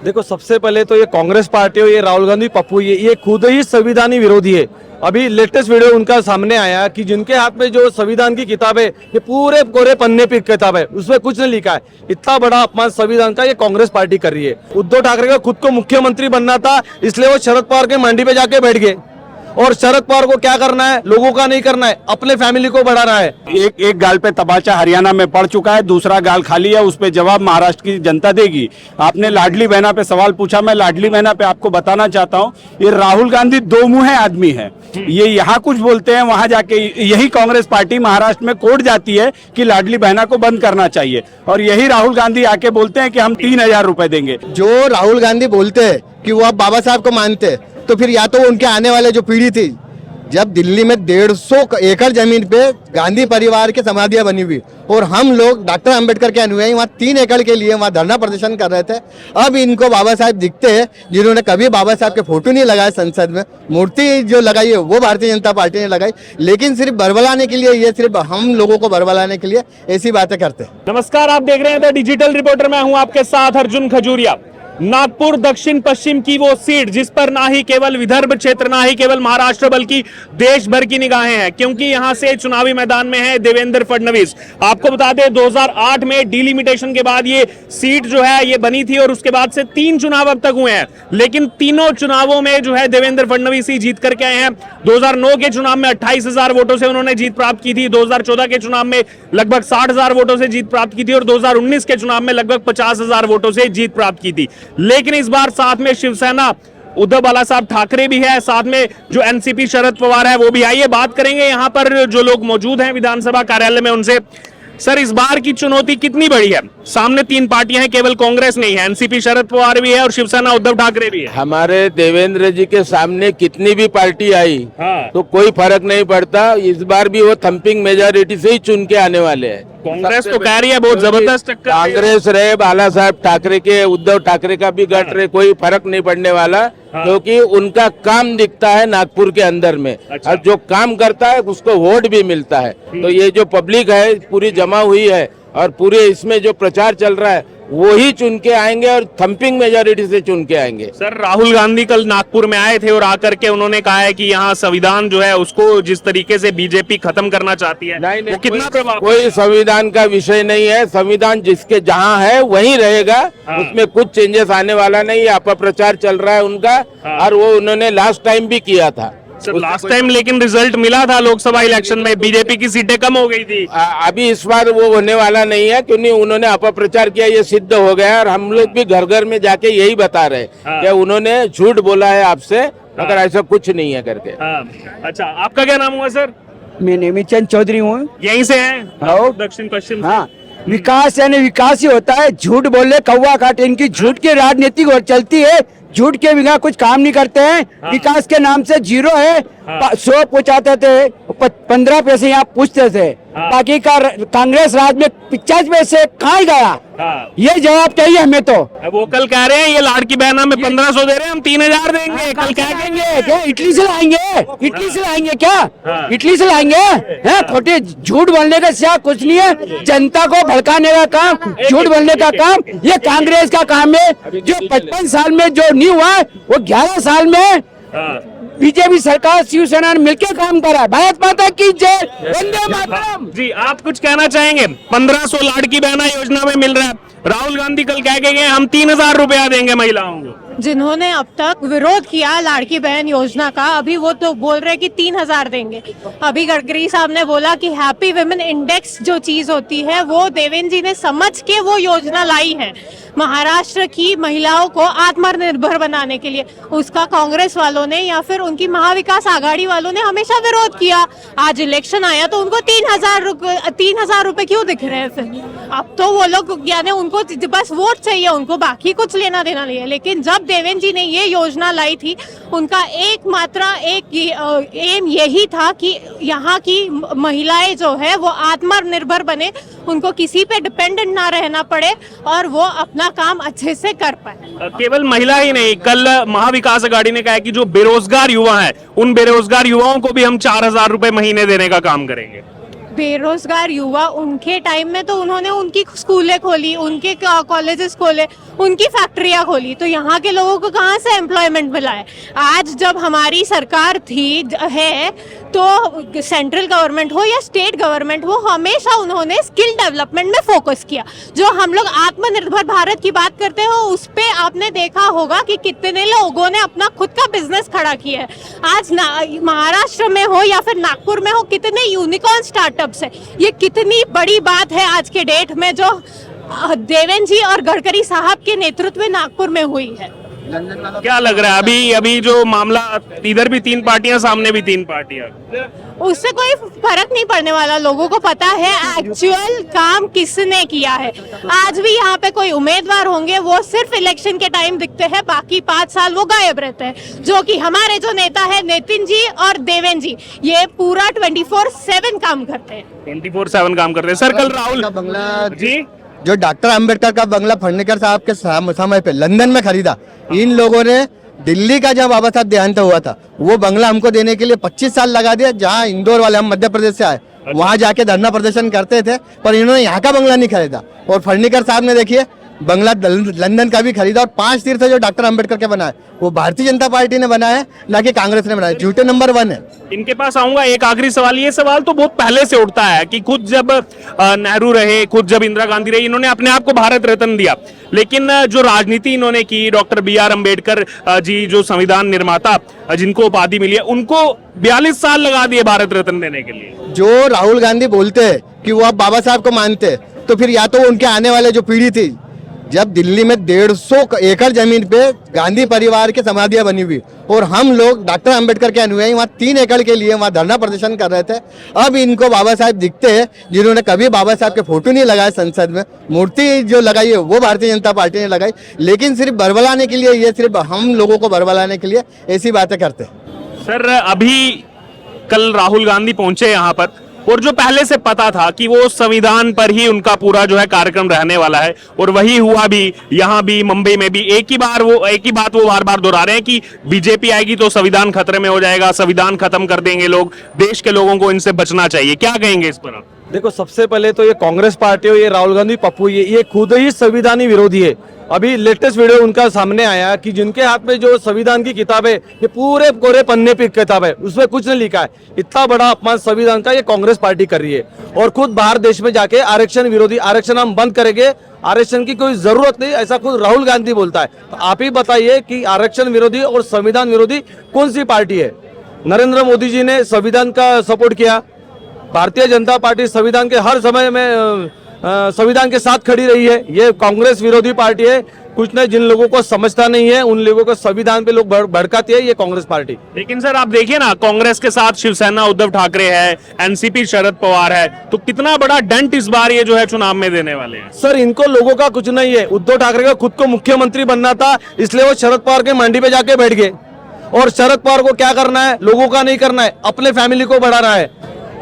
देखो, सबसे पहले तो ये कांग्रेस पार्टी हो, ये राहुल गांधी, पप्पू, ये खुद ही संविधानी विरोधी है। अभी लेटेस्ट वीडियो उनका सामने आया कि जिनके हाथ में जो संविधान की किताब है, ये पूरे कोरे पन्ने पे किताब है, उसमें कुछ नहीं लिखा है। इतना बड़ा अपमान संविधान का ये कांग्रेस पार्टी कर रही है। उद्धव ठाकरे का खुद को मुख्यमंत्री बनना था, इसलिए वो शरद पवार के मंडी पे जाके बैठ गए। और शरद पवार को क्या करना है, लोगों का नहीं करना है, अपने फैमिली को बढ़ाना है। एक गाल पे तमाचा हरियाणा में पड़ चुका है, दूसरा गाल खाली है, उस पे जवाब महाराष्ट्र की जनता देगी। आपने लाडली बहना पे सवाल पूछा, मैं लाडली बहना पे आपको बताना चाहता हूँ, ये राहुल गांधी दो मुंहे आदमी है। ये यहाँ कुछ बोलते हैं, वहां जाके यही कांग्रेस पार्टी महाराष्ट्र में कोर्ट जाती है कि लाडली बहना को बंद करना चाहिए, और यही राहुल गांधी आके बोलते हैं कि हम 3,000 रुपए देंगे। जो राहुल गांधी बोलते हैं कि वो आप बाबा साहब को मानते हैं, तो फिर या तो उनके आने वाले जो पीढ़ी थी, जब दिल्ली में 150 एकड़ जमीन पे गांधी परिवार की समाधियां बनी हुई, और हम लोग डॉक्टर अंबेडकर के अनुयायी वहाँ 3 एकड़ के लिए वहाँ धरना प्रदर्शन कर रहे थे। अब इनको बाबा साहब दिखते हैं, जिन्होंने कभी बाबा साहब के फोटो नहीं लगाए संसद में, मूर्ति जो लगाई है वो भारतीय जनता पार्टी ने लगाई, लेकिन सिर्फ बरबलाने के लिए, ये सिर्फ हम लोगों को बरबलाने के लिए ऐसी बातें करते हैं। नमस्कार, आप देख रहे हैं द डिजिटल रिपोर्टर। मैं हूं आपके साथ अर्जुन खजूरिया। नागपुर दक्षिण पश्चिम की वो सीट जिस पर ना ही केवल विदर्भ क्षेत्र, ना ही केवल महाराष्ट्र, बल्कि देश भर की निगाहें हैं, क्योंकि यहां से चुनावी मैदान में है देवेंद्र फडणवीस। आपको बता दें, 2008 में डिलिमिटेशन के बाद ये सीट जो है ये बनी थी, और उसके बाद से 3 चुनाव अब तक हुए हैं, लेकिन तीनों चुनावों में जो है देवेंद्र फडणवीस ही जीत करके आए हैं। 2009 के चुनाव में 28,000 वोटों से उन्होंने जीत प्राप्त की थी, 2014 के चुनाव में लगभग 60,000 वोटों से जीत प्राप्त की थी, और 2019 के चुनाव में लगभग 50,000 वोटों से जीत प्राप्त की थी। लेकिन इस बार साथ में शिवसेना उद्धव बाला साहब ठाकरे भी है, साथ में जो एनसीपी शरद पवार है वो भी। आइए बात करेंगे यहाँ पर जो लोग मौजूद हैं विधानसभा कार्यालय में उनसे। सर, इस बार की चुनौती कितनी बड़ी है? सामने 3 पार्टियां हैं, केवल कांग्रेस नहीं है, एनसीपी शरद पवार भी है और शिवसेना उद्धव ठाकरे भी है। हमारे देवेंद्र जी के सामने कितनी भी पार्टी आई तो कोई फर्क नहीं पड़ता। इस बार भी वो थंपिंग मेजोरिटी से ही चुन के आने वाले हैं। कांग्रेस तो कह रही है बहुत जबरदस्त टक्कर, कांग्रेस रहे, बाला साहब ठाकरे के, उद्धव ठाकरे का भी गठ रहे, कोई फर्क नहीं पड़ने वाला, क्योंकि उनका काम दिखता है नागपुर के अंदर में। अच्छा। और जो काम करता है उसको वोट भी मिलता है। तो ये जो पब्लिक है पूरी जमा हुई है, और पूरे इसमें जो प्रचार चल रहा है वो ही चुन के आएंगे, और थंपिंग मेजोरिटी से चुन के आएंगे। सर, राहुल गांधी कल नागपुर में आए थे और आकर के उन्होंने कहा है कि यहाँ संविधान जो है उसको जिस तरीके से बीजेपी खत्म करना चाहती है, नहीं, वो कितना प्रभाव? कोई संविधान का विषय नहीं है। संविधान जिसके जहाँ है वहीं रहेगा, उसमें कुछ चेंजेस आने वाला नहीं है। अपप्रचार चल रहा है उनका, और वो उन्होंने लास्ट टाइम भी किया था। सर, लास्ट टाइम लेकिन रिजल्ट मिला था लोकसभा इलेक्शन में, बीजेपी की सीटें कम हो गई थी। अभी इस बार वो होने वाला नहीं है, क्योंकि उन्होंने अपप्रचार किया, ये सिद्ध हो गया। और हम लोग भी घर घर में जाके यही बता रहे कि उन्होंने झूठ बोला है आपसे, मगर ऐसा कुछ नहीं है करके। अच्छा, आपका क्या नाम हुआ सर? मैं नेमीचंद चौधरी हूँ। यहीं से हैं? हाँ। दक्षिण पश्चिम से? हाँ, विकास यानी विकास ही होता है। झूठ बोले कौवा काटे, इनकी झूठ की राजनीति चलती है, झूठ के बिना कुछ काम नहीं करते हैं। विकास के नाम से 0 है। 100 पूछाते थे, 15 पैसे यहाँ पूछते थे, बाकी का कांग्रेस राज में 50 पैसे कहाँ गया? ये जवाब चाहिए हमें। तो वो कल कह रहे हैं ये लाड़की बहना में 1500 दे रहे हैं, हम 3000 देंगे। कल क्या कहेंगे? क्या इटली से लाएंगे? इटली से लाएंगे क्या? इटली से लाएंगे? हैं, खोटे झूठ बोलने का सिवा कुछ नहीं है। जनता को भड़काने का काम, झूठ बोलने का काम, ये कांग्रेस का काम है। जो 55 साल में जो नहीं हुआ वो 11 साल में बीजेपी सरकार शिवसेना ने मिलकर काम करा। भारत माता की जय, वंदे मातरम। जी, आप कुछ कहना चाहेंगे? 1500 लाड़की बहना योजना में मिल रहा है। राहुल गांधी कल कह के गए हम 3000 रुपया देंगे महिलाओं को। जिन्होंने अब तक विरोध किया लाड़की बहन योजना का, अभी वो तो बोल रहे कि 3000 देंगे। अभी गडकरी साहब ने बोला कि हैप्पी वुमेन इंडेक्स जो चीज होती है वो देवेंद्र जी ने समझ के वो योजना लाई है महाराष्ट्र की महिलाओं को आत्मनिर्भर बनाने के लिए। उसका कांग्रेस वालों ने या फिर उनकी महाविकास आघाड़ी वालों ने हमेशा विरोध किया। आज इलेक्शन आया तो उनको 3000 रुपए क्यों दिख रहे हैं? फिर अब तो वो लोग यानी उनको बस वोट चाहिए, उनको बाकी कुछ लेना देना नहीं है। लेकिन जब देवेंद्र जी ने ये योजना लाई थी, उनका एकमात्र एम यही था कि यहाँ की महिलाएं जो है वो आत्मनिर्भर बने, उनको किसी पे डिपेंडेंट ना रहना पड़े और वो अपना काम अच्छे से कर पाए। केवल महिला ही नहीं, कल महाविकास आघाड़ी ने कहा कि जो बेरोजगार युवा हैं, उन बेरोजगार युवाओं को भी हम 4000 रुपए महीने देने का काम करेंगे। बेरोजगार युवा, उनके टाइम में तो उन्होंने उनकी स्कूलें खोली, उनके कॉलेजेस खोले, उनकी फैक्ट्रियां खोली, तो यहाँ के लोगों को कहाँ से एम्प्लॉयमेंट मिला है? आज जब हमारी सरकार है तो सेंट्रल गवर्नमेंट हो या स्टेट गवर्नमेंट हो, हमेशा उन्होंने स्किल डेवलपमेंट में फोकस किया। जो हम लोग आत्मनिर्भर भारत की बात करते हो, उस पे आपने देखा होगा कि कितने लोगों ने अपना खुद का बिजनेस खड़ा किया है। आज महाराष्ट्र में हो या फिर नागपुर में हो, कितने यूनिकॉर्न स्टार्टअप्स है। ये कितनी बड़ी बात है आज के डेट में, जो देवेंद्र जी और गडकरी साहब के नेतृत्व में नागपुर में हुई है। क्या लग रहा है अभी जो मामला, इधर भी 3 पार्टियां, सामने भी 3 पार्टियां, उससे कोई फर्क नहीं पड़ने वाला। लोगों को पता है एक्चुअल काम किसने किया है। आज भी यहाँ पे कोई उम्मीदवार होंगे, वो सिर्फ इलेक्शन के टाइम दिखते हैं, बाकी 5 साल वो गायब रहते हैं। जो कि हमारे जो नेता है नितिन जी और देवेंद्र जी, ये पूरा 24/7 काम करते हैं। 24/7 काम करते हैं। सर कल राहुल बंगला जी, जो डॉक्टर अंबेडकर का बंगला फडनेकर साहब के समय पे लंदन में खरीदा, इन लोगों ने दिल्ली का जब बाबा साहब देहांत हुआ था, वो बंगला हमको देने के लिए 25 साल लगा दिया। जहाँ इंदौर वाले, हम मध्य प्रदेश से आए, वहाँ जाके धरना प्रदर्शन करते थे, पर इन्होंने यहाँ का बंगला नहीं खरीदा। और फडनेकर साहब ने देखिए बंगला लंदन का भी खरीदा। और 5 तीर्थ जो डॉक्टर अंबेडकर के बनाए, वो भारतीय जनता पार्टी ने बनाया है, ना कि कांग्रेस ने बनाया। झूठे नंबर 1 है। इनके पास आऊंगा। एक आखिरी सवाल, ये सवाल तो बहुत पहले से उठता है कि खुद जब नेहरू रहे, खुद जब इंदिरा गांधी रही, इन्होंने अपने आप को भारत रत्न दिया, लेकिन जो राजनीति इन्होंने की, डॉक्टर BR अम्बेडकर जी जो संविधान निर्माता जिनको उपाधि मिली है, उनको 42 साल लगा दिए भारत रत्न देने के लिए। जो राहुल गांधी बोलते हैं कि वो आप बाबा साहब को मानते, तो फिर या तो उनके आने वाले जो पीढ़ी थी, जब दिल्ली में 150 एकड़ जमीन पे गांधी परिवार की समाधियां बनी हुई, और हम लोग डॉक्टर अंबेडकर के अनुयायी वहाँ 3 एकड़ के लिए वहाँ धरना प्रदर्शन कर रहे थे। अब इनको बाबा साहब दिखते हैं, जिन्होंने कभी बाबा साहब के फोटो नहीं लगाए संसद में। मूर्ति जो लगाई है वो भारतीय जनता पार्टी ने लगाई, लेकिन सिर्फ बरबलाने के लिए, ये सिर्फ हम लोगों को बरबलाने के लिए ऐसी बातें करते हैं। सर अभी कल राहुल गांधी पहुंचे यहाँ पर, और जो पहले से पता था कि वो संविधान पर ही उनका पूरा जो है कार्यक्रम रहने वाला है, और वही हुआ भी। यहाँ भी, मुंबई में भी एक ही बात वो बार बार दोहरा रहे हैं कि बीजेपी आएगी तो संविधान खतरे में हो जाएगा, संविधान खत्म कर देंगे लोग, देश के लोगों को इनसे बचना चाहिए। क्या कहेंगे इस पर आप? देखो, सबसे पहले तो ये कांग्रेस पार्टी हो, ये राहुल गांधी पप्पू, ये खुद ही संविधानी विरोधी है। अभी लेटेस्ट वीडियो उनका सामने आया कि जिनके हाथ में जो संविधान की किताब है, ये पूरे कोरे पन्ने पे किताब है, उसमें कुछ नहीं लिखा है। इतना बड़ा अपमान संविधान का ये कांग्रेस पार्टी कर रही है। और खुद बाहर देश में जाके आरक्षण विरोधी, आरक्षण हम बंद करेंगे, आरक्षण की कोई जरूरत नहीं, ऐसा खुद राहुल गांधी बोलता है। तो आप ही बताइए कि आरक्षण विरोधी और संविधान विरोधी कौन सी पार्टी है? नरेंद्र मोदी जी ने संविधान का सपोर्ट किया, भारतीय जनता पार्टी संविधान के हर समय में संविधान के साथ खड़ी रही है। ये कांग्रेस विरोधी पार्टी है। कुछ नहीं, जिन लोगों को समझता नहीं है, उन लोगों को संविधान पे लोग भड़काते हैं, ये कांग्रेस पार्टी। लेकिन सर आप देखिए ना, कांग्रेस के साथ शिवसेना उद्धव ठाकरे है, एनसीपी शरद पवार है, तो कितना बड़ा डंट इस बार ये जो है चुनाव में देने वाले हैं। सर इनको लोगों का कुछ नहीं है। उद्धव ठाकरे का खुद को मुख्यमंत्री बनना था, इसलिए वो शरद पवार के मंडी पे जाके बैठ गए। और शरद पवार को क्या करना है? लोगों का नहीं करना है, अपने फैमिली को बढ़ाना है।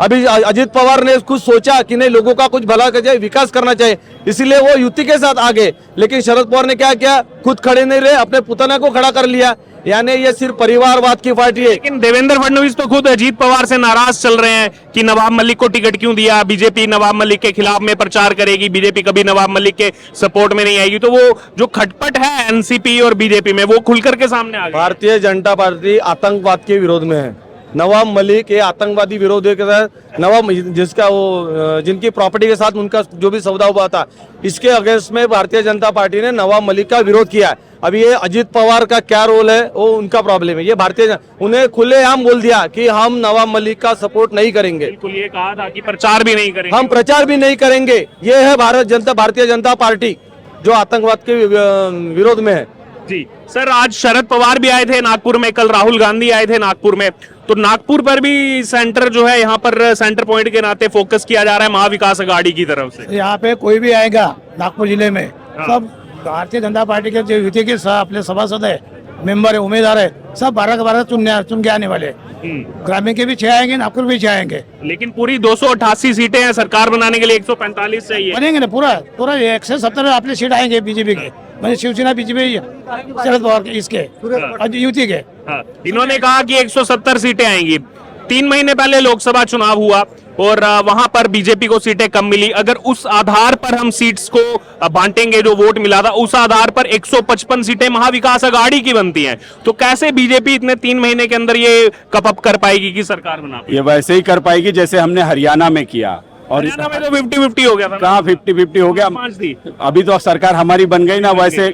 अभी अजित पवार ने कुछ सोचा कि नहीं, लोगों का कुछ भला कर जाए, विकास करना चाहिए, इसीलिए वो युति के साथ आ गए। लेकिन शरद पवार ने क्या किया? खुद खड़े नहीं रहे, अपने पुतना को खड़ा कर लिया। यानी ये सिर्फ परिवारवाद की पार्टी है। लेकिन देवेंद्र फडणवीस तो खुद अजीत पवार से नाराज चल रहे हैं कि नवाब मलिक को टिकट क्यों दिया, बीजेपी नवाब मलिक के खिलाफ में प्रचार करेगी, बीजेपी कभी नवाब मलिक के सपोर्ट में नहीं आएगी। तो वो जो खटपट है एनसीपी और बीजेपी में, वो खुलकर के सामने आ गई। भारतीय जनता पार्टी आतंकवाद के विरोध में है। नवाब मलिक ये आतंकवादी विरोधियों के साथ, नवाब जिनकी प्रॉपर्टी के साथ उनका जो भी सौदा हुआ था, इसके अगेंस्ट में भारतीय जनता पार्टी ने नवाब मलिक का विरोध किया है। अभी ये अजित पवार का क्या रोल है, वो उनका प्रॉब्लम है। ये उन्हें खुलेआम बोल दिया कि हम नवाब मलिक का सपोर्ट नहीं करेंगे। बिल्कुल, ये कहा था कि प्रचार भी नहीं करेंगे, हम प्रचार भी नहीं करेंगे। ये है भारतीय जनता पार्टी जो आतंकवाद के विरोध में है। जी सर, आज शरद पवार भी आए थे नागपुर में, कल राहुल गांधी आए थे नागपुर में, तो नागपुर पर भी सेंटर जो है, यहाँ पर सेंटर पॉइंट के नाते फोकस किया जा रहा है महाविकास अघाड़ी की तरफ से। यहाँ पे कोई भी आएगा नागपुर जिले में, सब भारतीय जनता पार्टी के जो युति के अपने सभासद है, मेंबर है, उम्मीदवार है, सब 12 के 12 चुन के आने वाले। ग्रामीण के भी 6 आएंगे, नागपुर भी 6 आएंगे। लेकिन पूरी 288 सीटें हैं, सरकार बनाने के लिए 145 चाहिए। बनेंगे ना, पूरा 170 अपने सीट आएंगे बीजेपी के, मतलब शिवसेना बीजेपी शरद पवार के, इसके युति के। इन्होंने कहा कि 170 सीटें आएंगी। 3 महीने पहले लोकसभा चुनाव हुआ और वहां पर बीजेपी को सीटें कम मिली। अगर उस आधार पर हम सीट्स को बांटेंगे, जो वोट मिला था उस आधार पर 155 सीटें महाविकास अघाड़ी की बनती हैं। तो कैसे बीजेपी इतने 3 महीने के अंदर ये कप कर पाएगी कि सरकार बना पाएगी? ये वैसे ही कर पाएगी जैसे हमने हरियाणा में किया। और हरियाणा में तो 50-50 हो गया था। कहाँ 50-50 हो गया? 5 थी। अभी तो सरकार हमारी बन गई ना। वैसे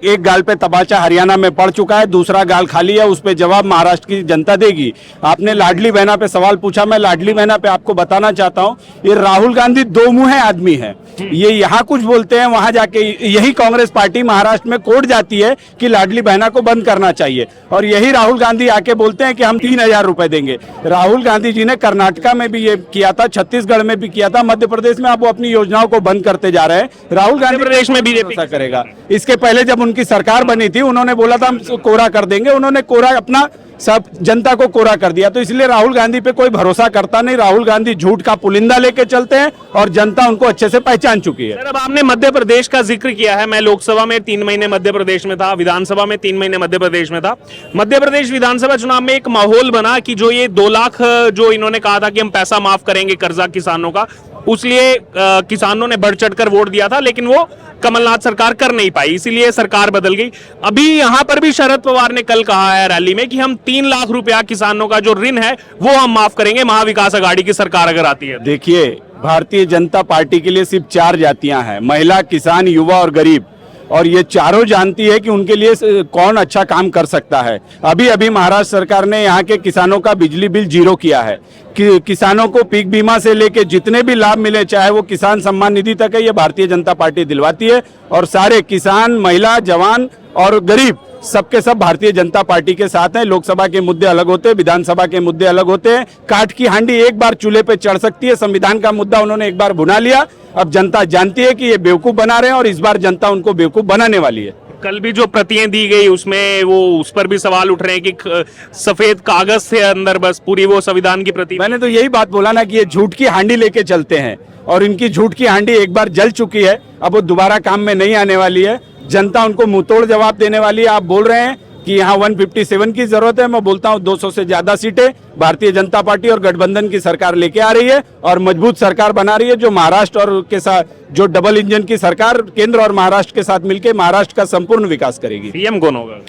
एक गाल पे तमाचा हरियाणा में पड़ चुका है, दूसरा गाल खाली है, उस पे जवाब महाराष्ट्र की जनता देगी। आपने लाडली बहना पे सवाल पूछा, मैं लाडली बहना पे आपको बताना चाहता हूँ, ये राहुल गांधी दो मुँहे आदमी है। ये यहाँ कुछ बोलते हैं, वहां जाके यही कांग्रेस पार्टी महाराष्ट्र में कोर्ट जाती है कि लाडली बहना को बंद करना चाहिए, और यही राहुल गांधी आके बोलते हैं कि हम 3000 रुपए देंगे। राहुल गांधी जी ने कर्नाटका में भी ये किया था, छत्तीसगढ़ में भी किया था, मध्य प्रदेश में अब वो अपनी योजनाओं को बंद करते जा रहे हैं। राहुल गांधी प्रदेश में बीजेपी ऐसा करेगा। इसके पहले जब उनकी सरकार बनी थी, उन्होंने बोला था हम कोरा कर देंगे, उन्होंने कोरा अपना सब जनता को कोरा कर दिया। तो इसलिए राहुल गांधी पे कोई भरोसा करता नहीं। राहुल गांधी झूठ का पुलिंदा लेके चलते हैं और जनता उनको अच्छे से पहचान चुकी है। सर, अब आपने मध्य प्रदेश का जिक्र किया है। मैं लोकसभा में 3 महीने मध्य प्रदेश में था, विधानसभा में 3 महीने मध्य प्रदेश में था। मध्य प्रदेश विधानसभा चुनाव में एक माहौल बना कि जो ये 2 लाख जो इन्होंने कहा था कि हम पैसा माफ करेंगे कर्जा किसानों का, उसलिए किसानों ने बढ़ चढ़कर वोट दिया था, लेकिन वो कमलनाथ सरकार कर नहीं पाई, इसीलिए सरकार बदल गई। अभी यहां पर भी शरद पवार ने कल कहा है रैली में कि हम 3 लाख रुपया किसानों का जो ऋण है वो हम माफ करेंगे महाविकास अघाड़ी की सरकार अगर आती है। देखिए, भारतीय जनता पार्टी के लिए सिर्फ 4 जातियां हैं, महिला, किसान, युवा और गरीब, और ये चारों जानती है कि उनके लिए कौन अच्छा काम कर सकता है। अभी अभी महाराष्ट्र सरकार ने यहाँ के किसानों का बिजली बिल 0 किया है। कि किसानों को पीक बीमा से लेके जितने भी लाभ मिले, चाहे वो किसान सम्मान निधि तक है, ये भारतीय जनता पार्टी दिलवाती है। और सारे किसान, महिला, जवान और गरीब सबके सब भारतीय जनता पार्टी के साथ हैं। लोकसभा के मुद्दे अलग होते हैं, विधानसभा के मुद्दे अलग होते हैं। काठ की हांडी एक बार चूल्हे पे चढ़ सकती है, संविधान का मुद्दा उन्होंने एक बार भुना लिया। अब जनता जानती है कि ये बेवकूफ बना रहे हैं और इस बार जनता उनको बेवकूफ बनाने वाली है। कल भी जो प्रतियां दी गई उसमें वो उस पर भी सवाल उठ रहे हैं कि सफेद कागज से अंदर बस पूरी वो संविधान की प्रति। मैंने तो यही बात बोला ना कि ये झूठ की हांडी लेके चलते हैं और इनकी झूठ की हांडी एक बार जल चुकी है, अब वो दोबारा काम में नहीं आने वाली है। जनता उनको मुंहतोड़ जवाब देने वाली है। आप बोल रहे हैं कि यहाँ 157 की जरूरत है, मैं बोलता हूँ 200 से ज्यादा सीटें भारतीय जनता पार्टी और गठबंधन की सरकार लेके आ रही है और मजबूत सरकार बना रही है, जो महाराष्ट्र और के साथ जो डबल इंजन की सरकार केंद्र और महाराष्ट्र के साथ मिलकर महाराष्ट्र का संपूर्ण विकास करेगी। सीएम कौन होगा?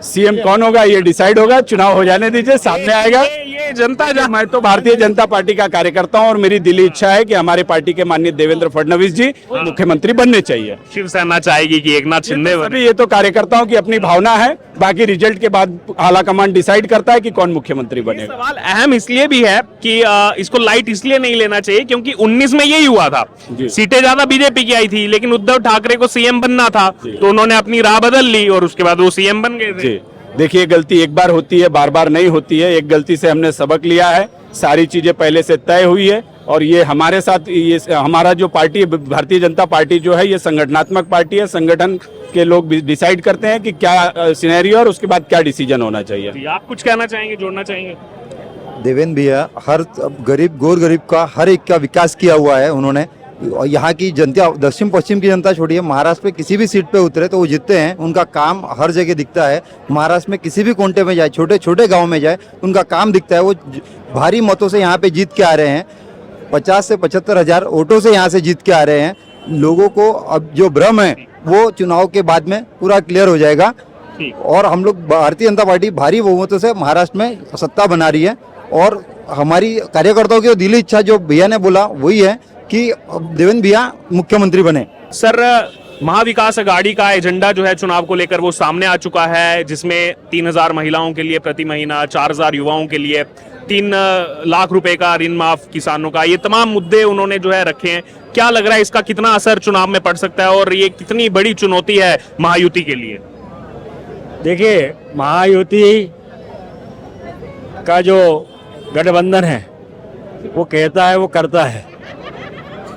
सीएम कौन होगा ये डिसाइड होगा, चुनाव हो जाने दीजिए, सामने आएगा। ये जनता मैं तो भारतीय जनता पार्टी का कार्यकर्ता हूं और मेरी दिली इच्छा है कि हमारे पार्टी के माननीय देवेंद्र फडणवीस जी मुख्यमंत्री बनने चाहिए। शिवसेना चाहेगी कि एकनाथ शिंदे बने। ये तो कार्यकर्ताओं की अपनी भावना है, बाकी रिजल्ट के बाद आला कमान डिसाइड करता है कि कौन मुख्यमंत्री बने। सवाल अहम इसलिए भी है कि इसको लाइट इसलिए नहीं लेना चाहिए क्योंकि 19 में यही हुआ था, सीटें ज्यादा बीजेपी की आई थी, लेकिन उद्धव ठाकरे को सीएम बनना था तो उन्होंने अपनी राह बदल ली और उसके बाद वो सीएम बन गए थे। देखिए, गलती एक बार होती है, बार बार नहीं होती है। एक गलती से हमने सबक लिया है, सारी चीजें पहले से तय हुई है और ये हमारे साथ, ये हमारा जो पार्टी है भारतीय जनता पार्टी जो है, ये संगठनात्मक पार्टी है। संगठन के लोग डिसाइड करते हैं कि क्या सिनेरियो और उसके बाद क्या डिसीजन होना चाहिए। आप कुछ कहना चाहेंगे, जोड़ना चाहेंगे? देवेंद्र भैया हर गरीब, गोर गरीब का हर एक का विकास किया हुआ है उन्होंने। और यहाँ की जनता, दक्षिण पश्चिम की जनता छोड़िए, महाराष्ट्र में किसी भी सीट पे उतरे तो वो जीतते हैं। उनका काम हर जगह दिखता है। महाराष्ट्र में किसी भी कोंटे में जाए, छोटे छोटे गांव में जाए, उनका काम दिखता है। वो भारी मतों से यहाँ पे जीत के आ रहे हैं, 50 से 75 हजार वोटों से यहाँ से जीत के आ रहे हैं। लोगों को अब जो भ्रम है वो चुनाव के बाद में पूरा क्लियर हो जाएगा और हम लोग भारतीय जनता पार्टी भारी बहुमतों से महाराष्ट्र में सत्ता बना रही है। और हमारी कार्यकर्ताओं की दिली इच्छा जो भैया ने बोला वही है कि देवेंद्र भैया मुख्यमंत्री बने। सर, महाविकास अघाड़ी का एजेंडा जो है चुनाव को लेकर वो सामने आ चुका है, जिसमें 3000 महिलाओं के लिए प्रति महीना, 4000 युवाओं के लिए 3 लाख रुपए का ऋण माफ किसानों का, ये तमाम मुद्दे उन्होंने जो है रखे हैं। क्या लग रहा है इसका कितना असर चुनाव में पड़ सकता है और ये कितनी बड़ी चुनौती है महायुति के लिए? देखिए, महायुति का जो गठबंधन है वो कहता है वो करता है,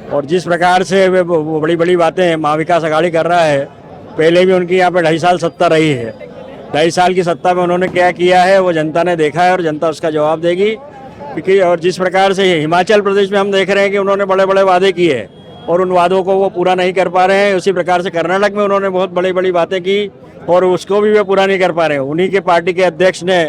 और जिस प्रकार से वो बड़ी बड़ी बातें महाविकास अघाड़ी कर रहा है, पहले भी उनकी यहाँ पे 2.5 साल सत्ता रही है। 2.5 साल की सत्ता में उन्होंने क्या किया है वो जनता ने देखा है और जनता उसका जवाब देगी। क्योंकि और जिस प्रकार से हिमाचल प्रदेश में हम देख रहे हैं कि उन्होंने बड़े बड़े वादे किए और उन वादों को वो पूरा नहीं कर पा रहे हैं, उसी प्रकार से कर्नाटक में उन्होंने बहुत बड़ी बड़ी बातें की और उसको भी वे पूरा नहीं कर पा रहे हैं। उन्हीं के पार्टी के अध्यक्ष ने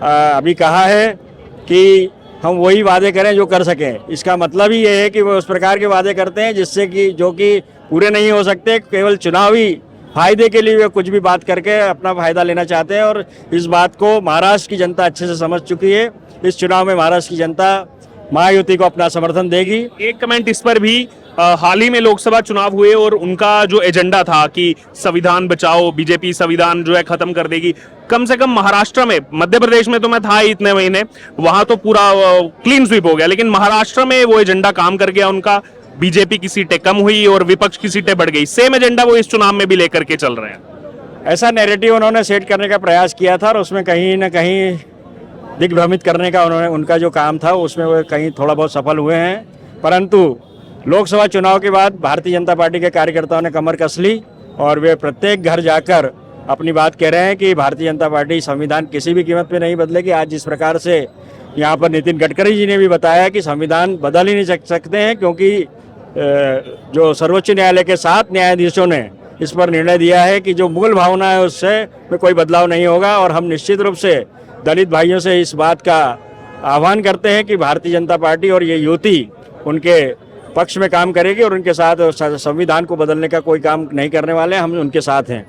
अभी कहा है कि हम वही वादे करें जो कर सकें। इसका मतलब ही ये है कि वो उस प्रकार के वादे करते हैं जिससे कि जो कि पूरे नहीं हो सकते, केवल चुनावी फायदे के लिए वे कुछ भी बात करके अपना फायदा लेना चाहते हैं। और इस बात को महाराष्ट्र की जनता अच्छे से समझ चुकी है। इस चुनाव में महाराष्ट्र की जनता महायुति को अपना समर्थन देगी। एक कमेंट इस पर भी, हाल ही में लोकसभा चुनाव हुए और उनका जो एजेंडा था कि संविधान बचाओ, बीजेपी संविधान जो है खत्म कर देगी, कम से कम महाराष्ट्र में, मध्य प्रदेश में तो मैं था ही इतने महीने, वहां तो पूरा क्लीन स्वीप हो गया, लेकिन महाराष्ट्र में वो एजेंडा काम कर गया उनका। बीजेपी की सीटें कम हुई और विपक्ष की सीटें बढ़ गई। सेम एजेंडा वो इस चुनाव में भी लेकर के चल रहे हैं। ऐसा नैरेटिव उन्होंने सेट करने का प्रयास किया था और उसमें कहीं ना कहीं दिग्भ्रमित करने का उनका जो काम था उसमें वो कहीं थोड़ा बहुत सफल हुए हैं। परंतु लोकसभा चुनाव के बाद भारतीय जनता पार्टी के कार्यकर्ताओं ने कमर कस ली और वे प्रत्येक घर जाकर अपनी बात कह रहे हैं कि भारतीय जनता पार्टी संविधान किसी भी कीमत पे नहीं बदलेगी। आज जिस प्रकार से यहाँ पर नितिन गडकरी जी ने भी बताया कि संविधान बदल ही नहीं सकते हैं, क्योंकि जो सर्वोच्च न्यायालय के 7 न्यायाधीशों ने इस पर निर्णय दिया है कि जो मूल भावना है उससे में कोई बदलाव नहीं होगा। और हम निश्चित रूप से दलित भाइयों से इस बात का आह्वान करते हैं कि भारतीय जनता पार्टी और ये युति उनके पक्ष में काम करेगी और उनके साथ संविधान को बदलने का कोई काम नहीं करने वाले, हम उनके साथ हैं।